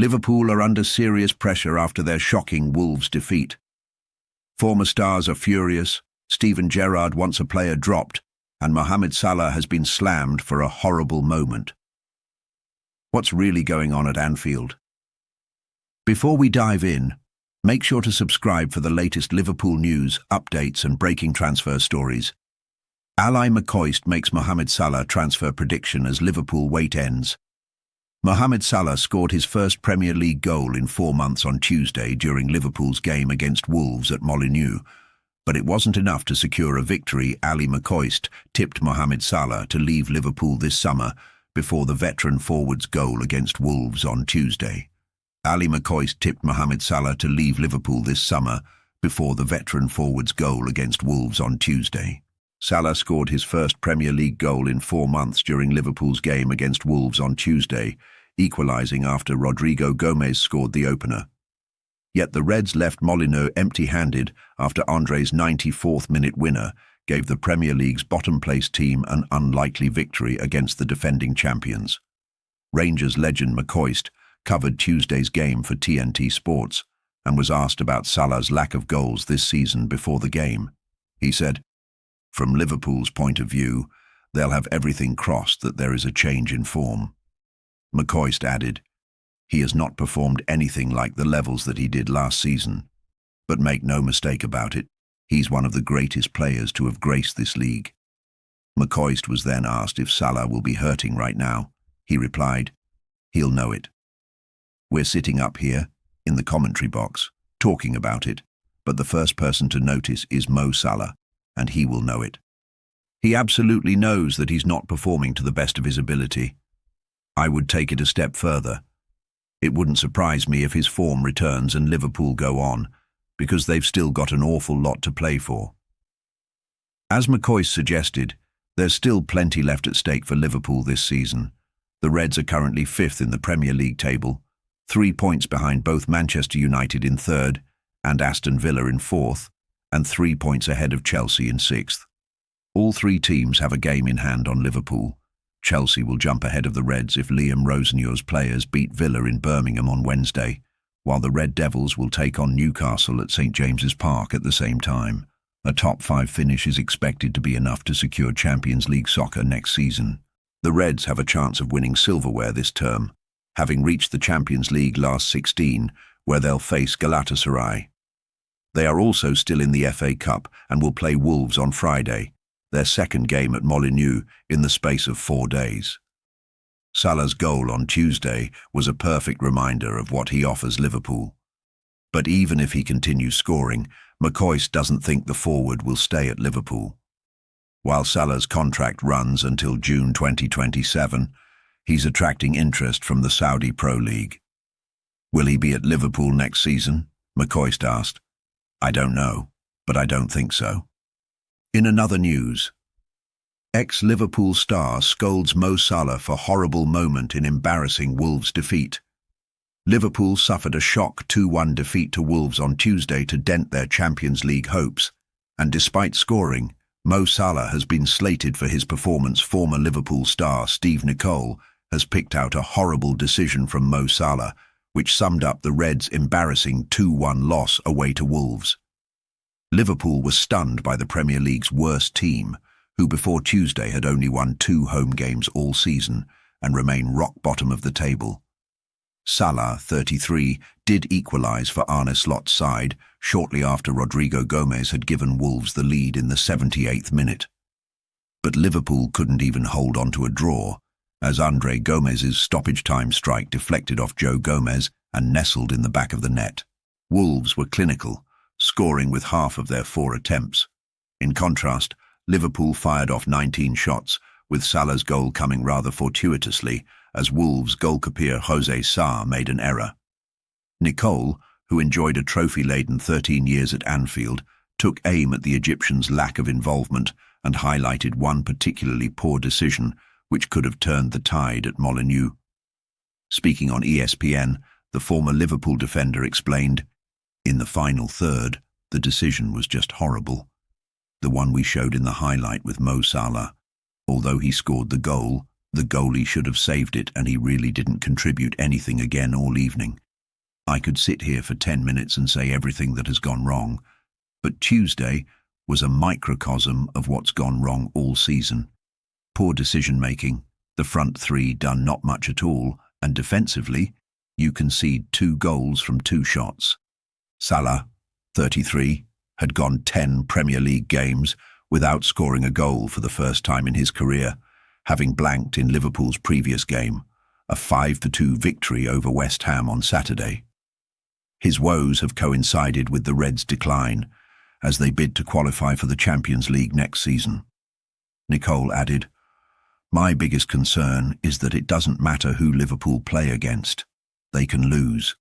Liverpool are under serious pressure after their shocking Wolves defeat. Former stars are furious, Steven Gerrard wants a player dropped, and Mohamed Salah has been slammed for a horrible moment. What's really going on at Anfield? Before we dive in, make sure to subscribe for the latest Liverpool news, updates and breaking transfer stories. Ally McCoist makes Mohamed Salah transfer prediction as Liverpool wait ends. Mohamed Salah scored his first Premier League goal in 4 months on Tuesday during Liverpool's game against Wolves at Molineux, but it wasn't enough to secure a victory. Ally McCoist tipped Mohamed Salah to leave Liverpool this summer before the veteran forward's goal against Wolves on Tuesday. Ally McCoist tipped Mohamed Salah to leave Liverpool this summer before the veteran forward's goal against Wolves on Tuesday. Salah scored his first Premier League goal in 4 months during Liverpool's game against Wolves on Tuesday, equalising after Rodrigo Gomez scored the opener. Yet the Reds left Molineux empty-handed after André's 94th-minute winner gave the Premier League's bottom-placed team an unlikely victory against the defending champions. Rangers legend McCoist covered Tuesday's game for TNT Sports and was asked about Salah's lack of goals this season before the game. He said, "From Liverpool's point of view, they'll have everything crossed that there is a change in form." McCoist added, "He has not performed anything like the levels that he did last season. But make no mistake about it, he's one of the greatest players to have graced this league." McCoist was then asked if Salah will be hurting right now. He replied, "He'll know it. We're sitting up here, in the commentary box, talking about it, but the first person to notice is Mo Salah, and he will know it. He absolutely knows that he's not performing to the best of his ability. I would take it a step further. It wouldn't surprise me if his form returns and Liverpool go on, because they've still got an awful lot to play for." As McCoist suggested, there's still plenty left at stake for Liverpool this season. The Reds are currently 5th in the Premier League table, 3 points behind both Manchester United in 3rd and Aston Villa in 4th, and 3 points ahead of Chelsea in 6th. All 3 teams have a game in hand on Liverpool. Chelsea will jump ahead of the Reds if Liam Roseneu's players beat Villa in Birmingham on Wednesday, while the Red Devils will take on Newcastle at St James's Park at the same time. A top 5 finish is expected to be enough to secure Champions League soccer next season. The Reds have a chance of winning silverware this term, having reached the Champions League last 16, where they'll face Galatasaray. They are also still in the FA Cup and will play Wolves on Friday, their second game at Molineux in the space of 4 days. Salah's goal on Tuesday was a perfect reminder of what he offers Liverpool. But even if he continues scoring, McCoist doesn't think the forward will stay at Liverpool. While Salah's contract runs until June 2027, he's attracting interest from the Saudi Pro League. "Will he be at Liverpool next season?" McCoist asked. "I don't know, but I don't think so." In another news, ex-Liverpool star scolds Mo Salah for horrible moment in embarrassing Wolves defeat. Liverpool suffered a shock 2-1 defeat to Wolves on Tuesday to dent their Champions League hopes, and despite scoring, Mo Salah has been slated for his performance. Former Liverpool star Steve Nicol has picked out a horrible decision from Mo Salah, which summed up the Reds' embarrassing 2-1 loss away to Wolves. Liverpool was stunned by the Premier League's worst team, who before Tuesday had only won 2 home games all season and remain rock bottom of the table. Salah, 33, did equalise for Arne Slot's side shortly after Rodrigo Gomez had given Wolves the lead in the 78th minute. But Liverpool couldn't even hold on to a draw, as André Gomez's stoppage-time strike deflected off Joe Gomez and nestled in the back of the net. Wolves were clinical, scoring with half of their 4 attempts. In contrast, Liverpool fired off 19 shots, with Salah's goal coming rather fortuitously as Wolves' goalkeeper Jose Sarr made an error. Nicol, who enjoyed a trophy-laden 13 years at Anfield, took aim at the Egyptians' lack of involvement and highlighted one particularly poor decision which could have turned the tide at Molineux. Speaking on ESPN, the former Liverpool defender explained, "In the final third, the decision was just horrible. The one we showed in the highlight with Mo Salah. Although he scored the goal, The goalie should have saved it, and he really didn't contribute anything again all evening. I could sit here for 10 minutes and say everything that has gone wrong, but Tuesday was a microcosm of what's gone wrong all season. Poor decision-making, the front three done not much at all, and defensively, you concede 2 goals from 2 shots. Salah, 33, had gone 10 Premier League games without scoring a goal for the first time in his career, having blanked in Liverpool's previous game, a 5-2 victory over West Ham on Saturday. His woes have coincided with the Reds' decline as they bid to qualify for the Champions League next season. Nicole added, "My biggest concern is that it doesn't matter who Liverpool play against. They can lose.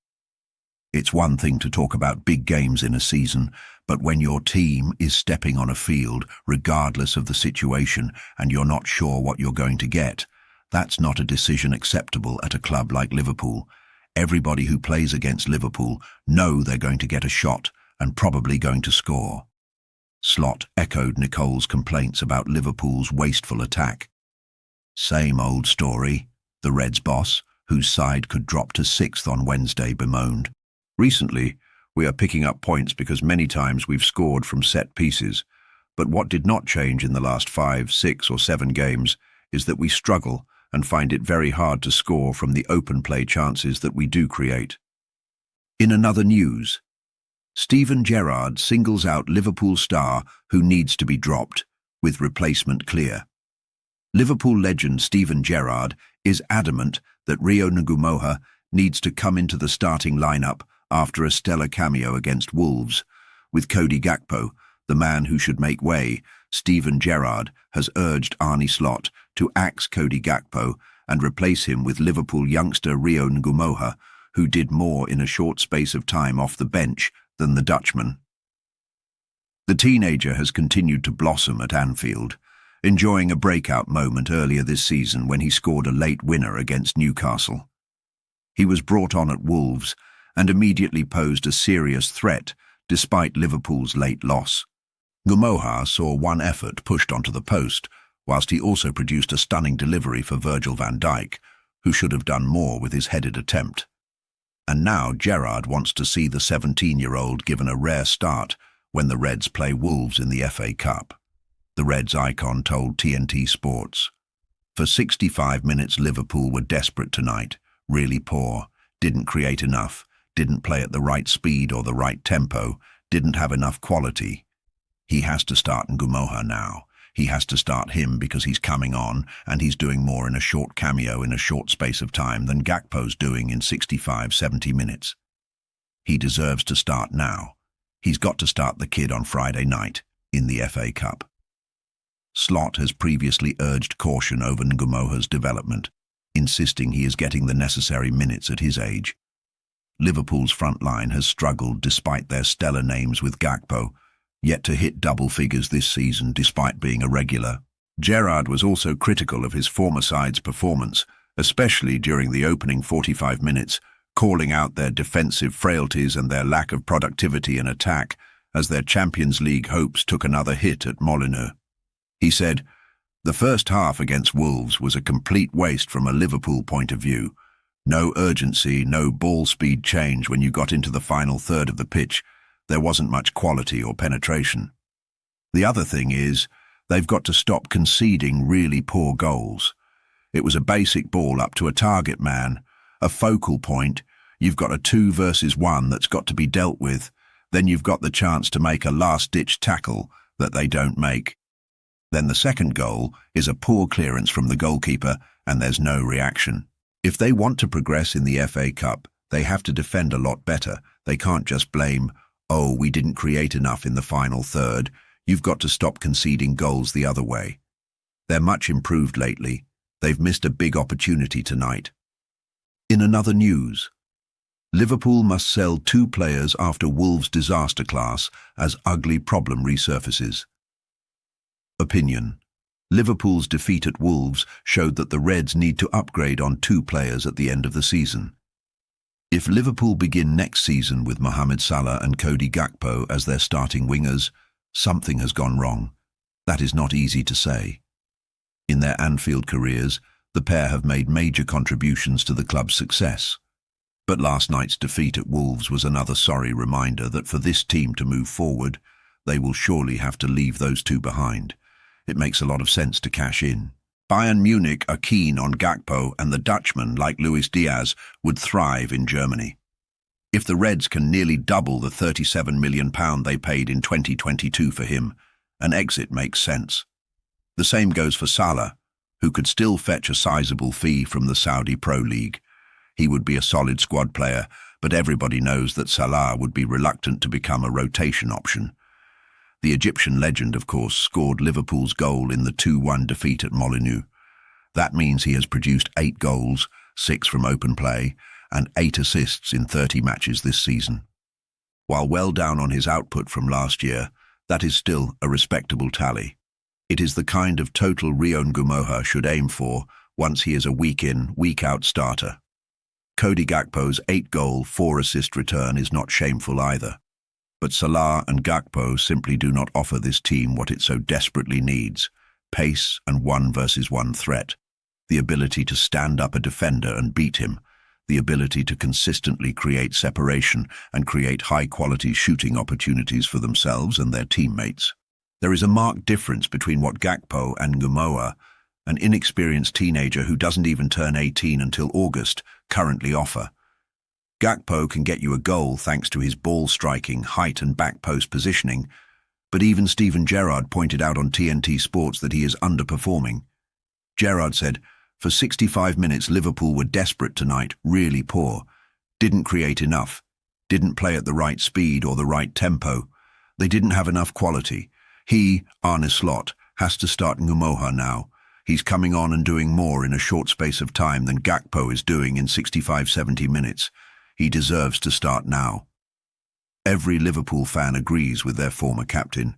It's one thing to talk about big games in a season, but when your team is stepping on a field, regardless of the situation, and you're not sure what you're going to get, that's not a decision acceptable at a club like Liverpool. Everybody who plays against Liverpool know they're going to get a shot and probably going to score." Slot echoed Nicole's complaints about Liverpool's wasteful attack. "Same old story," the Reds boss, whose side could drop to 6th on Wednesday, bemoaned. "Recently, we are picking up points because many times we've scored from set pieces, but what did not change in the last 5, 6 or 7 games is that we struggle and find it very hard to score from the open play chances that we do create." In another news, Gerrard singles out Liverpool star who needs to be dropped, with replacement clear. Liverpool legend Gerrard is adamant that Rio Ngumoha needs to come into the starting lineup after a stellar cameo against Wolves. With Cody Gakpo, the man who should make way, Gerrard has urged Arne Slot to axe Cody Gakpo and replace him with Liverpool youngster Rio Ngumoha, who did more in a short space of time off the bench than the Dutchman. The teenager has continued to blossom at Anfield, enjoying a breakout moment earlier this season when he scored a late winner against Newcastle. He was brought on at Wolves and immediately posed a serious threat despite Liverpool's late loss. Ngumoha saw one effort pushed onto the post, whilst he also produced a stunning delivery for Virgil van Dijk, who should have done more with his headed attempt. And now Gerrard wants to see the 17-year-old given a rare start when the Reds play Wolves in the FA Cup. The Reds icon told TNT Sports, "For 65 minutes Liverpool were desperate tonight, really poor, didn't create enough, didn't play at the right speed or the right tempo, didn't have enough quality. He has to start Ngumoha now. He has to start him because he's coming on and he's doing more in a short cameo in a short space of time than Gakpo's doing in 65, 70 minutes. He deserves to start now. He's got to start the kid on Friday night in the FA Cup." Slot has previously urged caution over Ngumoha's development, insisting he is getting the necessary minutes at his age. Liverpool's front line has struggled despite their stellar names with Gakpo, yet to hit double figures this season despite being a regular. Gerrard was also critical of his former side's performance, especially during the opening 45 minutes, calling out their defensive frailties and their lack of productivity in attack as their Champions League hopes took another hit at Molineux. He said, "The first half against Wolves was a complete waste from a Liverpool point of view. No urgency, no ball speed change when you got into the final third of the pitch. There wasn't much quality or penetration. The other thing is, they've got to stop conceding really poor goals. It was a basic ball up to a target man, a focal point. You've got a 2 versus 1 that's got to be dealt with. Then you've got the chance to make a last-ditch tackle that they don't make. Then the second goal is a poor clearance from the goalkeeper and there's no reaction. If they want to progress in the FA Cup, they have to defend a lot better. They can't just blame, 'Oh, we didn't create enough in the final third.' You've got to stop conceding goals the other way. They're much improved lately. They've missed a big opportunity tonight." In another news, Liverpool must sell 2 players after Wolves' disaster class as ugly problem resurfaces. Opinion. Liverpool's defeat at Wolves showed that the Reds need to upgrade on 2 players at the end of the season. If Liverpool begin next season with Mohamed Salah and Cody Gakpo as their starting wingers, something has gone wrong. That is not easy to say. In their Anfield careers, The pair have made major contributions to the club's success. But last night's defeat at Wolves was another sorry reminder that for this team to move forward, they will surely have to leave those two behind. It makes a lot of sense to cash in. Bayern Munich are keen on Gakpo, and the Dutchman, like Luis Diaz, would thrive in Germany. If the Reds can nearly double the £37 million they paid in 2022 for him, an exit makes sense. The same goes for Salah, who could still fetch a sizable fee from the Saudi Pro League. He would be a solid squad player, but everybody knows that Salah would be reluctant to become a rotation option. The Egyptian legend, of course, scored Liverpool's goal in the 2-1 defeat at Molineux. That means he has produced 8 goals, 6 from open play, and 8 assists in 30 matches this season. While well down on his output from last year, that is still a respectable tally. It is the kind of total Ynwa should aim for once he is a week-in, week-out starter. Cody Gakpo's 8-goal, 4-assist return is not shameful either. But Salah and Gakpo simply do not offer this team what it so desperately needs: pace and 1-versus-1 threat, the ability to stand up a defender and beat him, the ability to consistently create separation and create high-quality shooting opportunities for themselves and their teammates. There is a marked difference between what Gakpo and Ynwa, an inexperienced teenager who doesn't even turn 18 until August, currently offer. Gakpo can get you a goal thanks to his ball-striking, height and back-post positioning, but even Gerrard pointed out on TNT Sports that he is underperforming. Gerrard said, "For 65 minutes Liverpool were desperate tonight, really poor. Didn't create enough. Didn't play at the right speed or the right tempo. They didn't have enough quality. He, Arne Slot, has to start Ynwa now. He's coming on and doing more in a short space of time than Gakpo is doing in 65-70 minutes. He deserves to start now." Every Liverpool fan agrees with their former captain,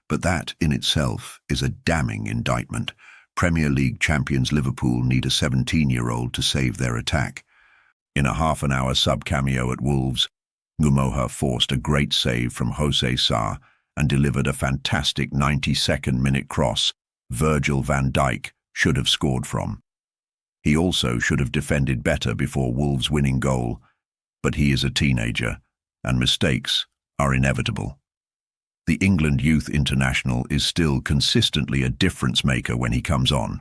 but that in itself is a damning indictment. Premier League champions Liverpool need a 17-year-old to save their attack. In a half-an-hour sub-cameo at Wolves, Ynwa forced a great save from Jose Sa and delivered a fantastic 92nd-minute cross Virgil van Dijk should have scored from. He also should have defended better before Wolves' winning goal, but he is a teenager, and mistakes are inevitable. The England youth international is still consistently a difference-maker when he comes on.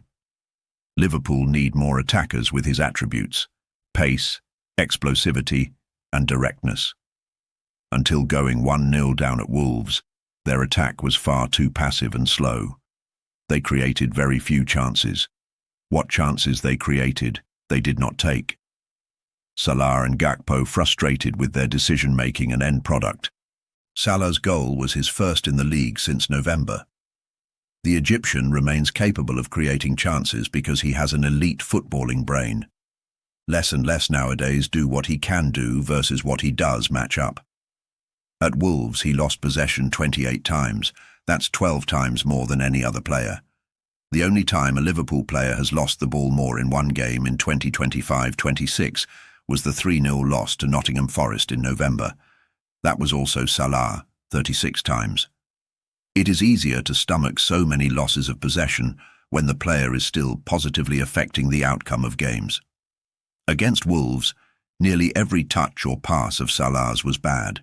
Liverpool need more attackers with his attributes: pace, explosivity, and directness. Until going 1-0 down at Wolves, their attack was far too passive and slow. They created very few chances. What chances they created, they did not take. Salah and Gakpo frustrated with their decision-making and end product. Salah's goal was his first in the league since November. The Egyptian remains capable of creating chances because he has an elite footballing brain. Less and less nowadays do what he can do versus what he does match up. At Wolves, he lost possession 28 times. That's 12 times more than any other player. The only time a Liverpool player has lost the ball more in one game in 2025-26 was the 3-0 loss to Nottingham Forest in November. That was also Salah, 36 times. It is easier to stomach so many losses of possession when the player is still positively affecting the outcome of games. Against Wolves, nearly every touch or pass of Salah's was bad.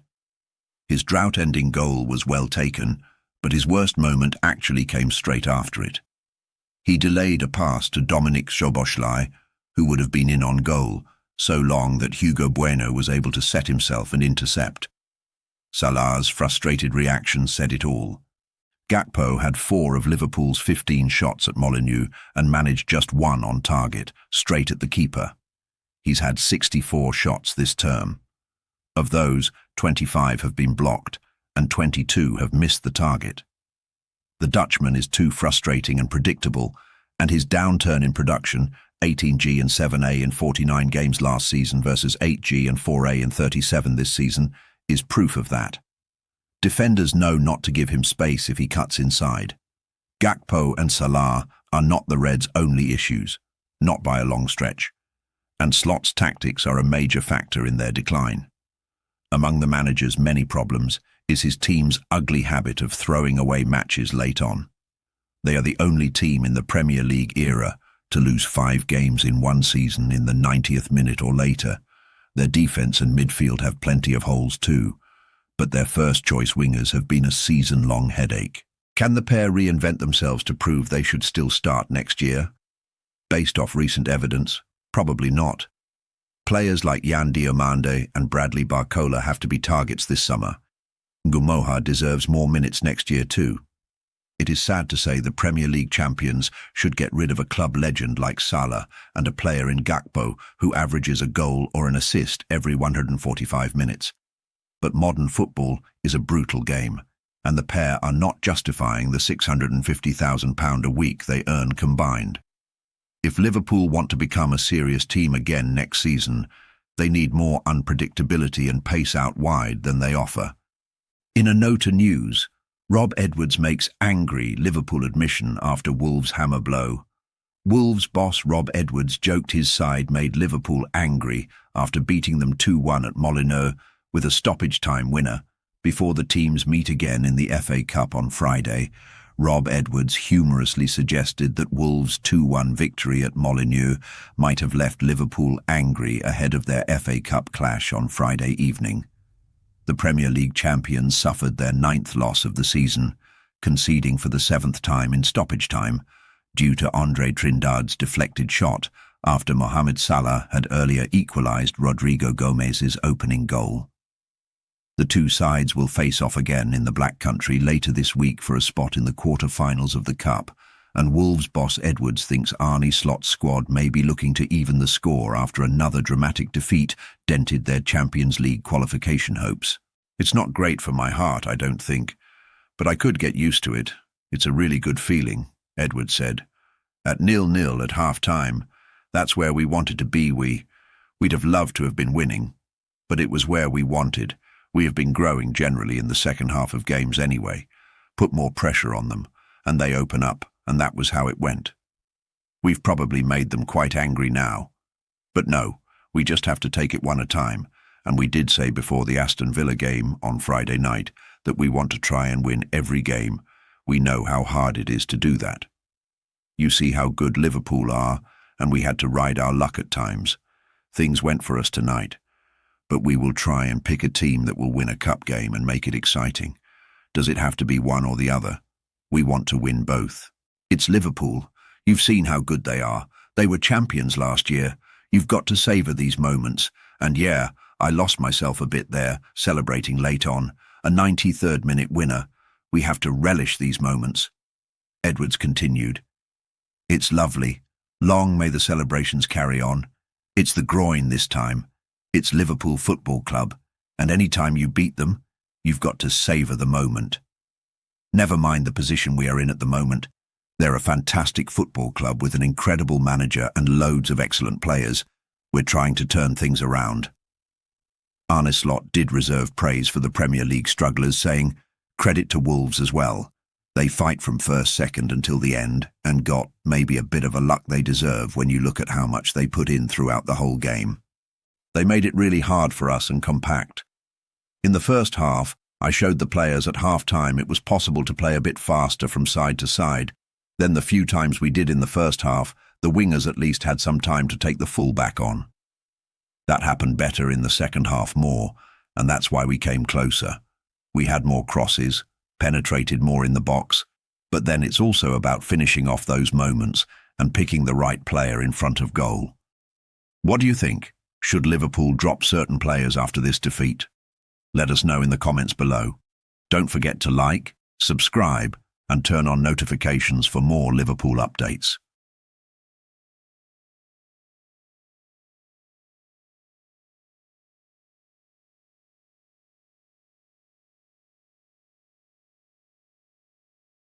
His drought-ending goal was well taken, but his worst moment actually came straight after it. He delayed a pass to Dominic Szoboszlai, who would have been in on goal, so long that Hugo Bueno was able to set himself and intercept. Salah's frustrated reaction said it all. Gakpo had 4 of Liverpool's 15 shots at Molineux and managed just 1 on target, straight at the keeper. He's had 64 shots this term. Of those, 25 have been blocked, and 22 have missed the target. The Dutchman is too frustrating and predictable, and his downturn in production, 18G and 7A in 49 games last season versus 8G and 4A in 37 this season, is proof of that. Defenders know not to give him space if he cuts inside. Gakpo and Salah are not the Reds' only issues, not by a long stretch, and Slot's tactics are a major factor in their decline. Among the manager's many problems is his team's ugly habit of throwing away matches late on. They are the only team in the Premier League era to lose 5 games in one season in the 90th minute or later. Their defence and midfield have plenty of holes too, but their first-choice wingers have been a season-long headache. Can the pair reinvent themselves to prove they should still start next year? Based off recent evidence, probably not. Players like Yan Diomande and Bradley Barcola have to be targets this summer. Ngumoha deserves more minutes next year too. It is sad to say the Premier League champions should get rid of a club legend like Salah and a player in Gakpo who averages a goal or an assist every 145 minutes. But modern football is a brutal game, and the pair are not justifying the £650,000 a week they earn combined. If Liverpool want to become a serious team again next season, they need more unpredictability and pace out wide than they offer. In a note of news, Rob Edwards makes angry Liverpool admission after Wolves' hammer blow. Wolves boss Rob Edwards joked his side made Liverpool angry after beating them 2-1 at Molineux with a stoppage-time winner. Before the teams meet again in the FA Cup on Friday, Rob Edwards humorously suggested that Wolves' 2-1 victory at Molineux might have left Liverpool angry ahead of their FA Cup clash on Friday evening. The Premier League champions suffered their 9th loss of the season, conceding for the 7th time in stoppage time, due to Andre Trindad's deflected shot after Mohamed Salah had earlier equalised Rodrigo Gomez's opening goal. The two sides will face off again in the Black Country later this week for a spot in the quarter-finals of the Cup, and Wolves boss Edwards thinks Arne Slot's squad may be looking to even the score after another dramatic defeat dented their Champions League qualification hopes. It's not great for my heart, I don't think, but I could get used to it. It's a really good feeling, Edwards said. At 0-0 at half-time, that's where we wanted to be. We'd have loved to have been winning, but it was where we wanted. We have been growing generally in the second half of games anyway. Put more pressure on them, and they open up, and that was how it went. We've probably made them quite angry now. But no, we just have to take it one at a time, and we did say before the Aston Villa game on Friday night that we want to try and win every game. We know how hard it is to do that. You see how good Liverpool are, and we had to ride our luck at times. Things went for us tonight. But we will try and pick a team that will win a cup game and make it exciting. Does it have to be one or the other? We want to win both. It's Liverpool. You've seen how good they are. They were champions last year. You've got to savour these moments. And yeah, I lost myself a bit there, celebrating late on. A 93rd minute winner. We have to relish these moments. Edwards continued. It's lovely. Long may the celebrations carry on. It's the groin this time. It's Liverpool Football Club, and any time you beat them, you've got to savour the moment. Never mind the position we are in at the moment. They're a fantastic football club with an incredible manager and loads of excellent players. We're trying to turn things around. Arne Slot did reserve praise for the Premier League strugglers, saying, credit to Wolves as well. They fight from first, second until the end and got maybe a bit of a luck they deserve when you look at how much they put in throughout the whole game. They made it really hard for us and compact. In the first half, I showed the players at half-time it was possible to play a bit faster from side to side. Then the few times we did in the first half, the wingers at least had some time to take the full-back on. That happened better in the second half more, and that's why we came closer. We had more crosses, penetrated more in the box, but then it's also about finishing off those moments and picking the right player in front of goal. What do you think? Should Liverpool drop certain players after this defeat? Let us know in the comments below. Don't forget to like, subscribe, and turn on notifications for more Liverpool updates.